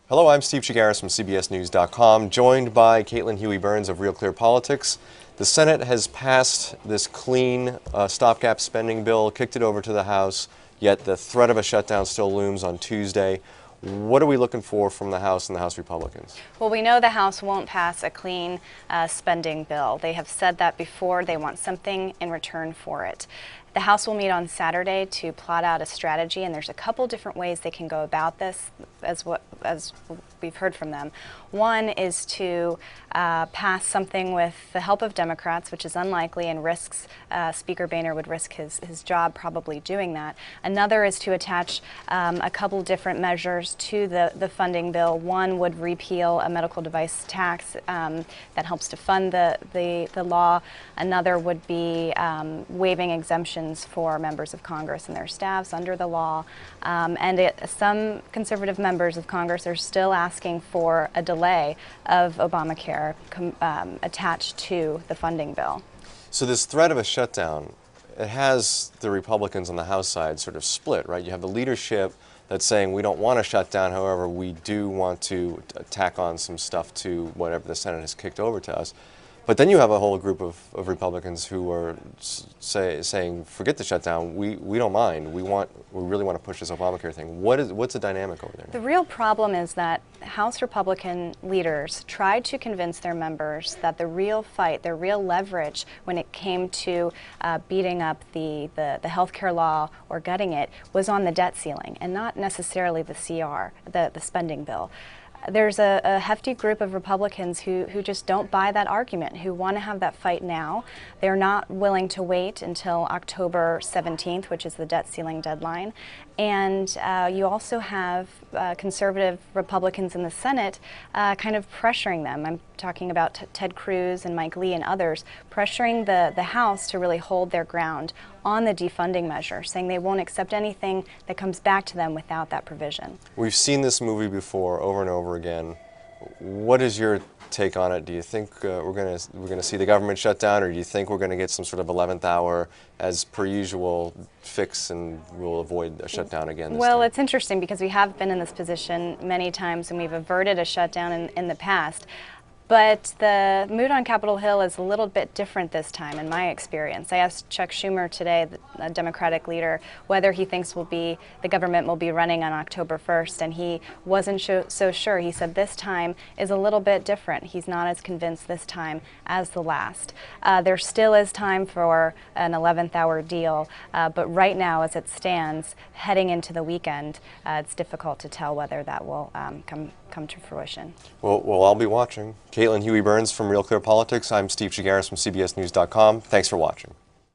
Hello, I'm Steve Chigaris from CBSNews.com, joined by Caitlin Huey-Burns of Real Clear Politics. The Senate has passed this clean stopgap spending bill, kicked it over to the House, yet the threat of a shutdown still looms on Tuesday. What are we looking for from the House and the House Republicans? Well, we know the House won't pass a clean spending bill. They have said that before. They want something in return for it. The House will meet on Saturday to plot out a strategy, and there's a couple different ways they can go about this, as we've heard from them. One is to pass something with the help of Democrats, which is unlikely and risks, Speaker Boehner would risk his job probably doing that. Another is to attach a couple different measures to the funding bill. One would repeal a medical device tax that helps to fund the law. Another would be waiving exemptions for members of Congress and their staffs under the law. Some conservative members of Congress are still asking for a delay of Obamacare attached to the funding bill. So this threat of a shutdown, it has the Republicans on the House side sort of split, right? You have the leadership that's saying we don't want to shut down, however, we do want to tack on some stuff to whatever the Senate has kicked over to us. But then you have a whole group of Republicans who are saying, forget the shutdown, we don't mind, we really want to push this Obamacare thing. What's the dynamic over there now? The real problem is that House Republican leaders tried to convince their members that the real fight, their real leverage when it came to beating up the health care law or gutting it was on the debt ceiling and not necessarily the CR, the spending bill. There's a hefty group of Republicans who just don't buy that argument, who want to have that fight now. They're not willing to wait until October 17th, which is the debt ceiling deadline. And you also have conservative Republicans in the Senate kind of pressuring them. I'm talking about Ted Cruz and Mike Lee and others, pressuring the House to really hold their ground on the defunding measure, saying they won't accept anything that comes back to them without that provision. We've seen this movie before, over and over again. What is your take on it? Do you think we're going to see the government shut down, or do you think we're going to get some sort of 11th hour, as per usual, fix and we'll avoid a shutdown again this Well, time? it's interesting because we have been in this position many times and we've averted a shutdown in the past. But the mood on Capitol Hill is a little bit different this time, in my experience. I asked Chuck Schumer today, the Democratic leader, whether he thinks the government will be running on October 1st, and he wasn't so sure. He said this time is a little bit different. He's not as convinced this time as the last. There still is time for an 11th hour deal, but right now, as it stands, heading into the weekend, it's difficult to tell whether that will come to fruition. Well, I'll be watching. Caitlin Huey-Burns from Real Clear Politics. I'm Steve Chigaris from CBSNews.com. Thanks for watching.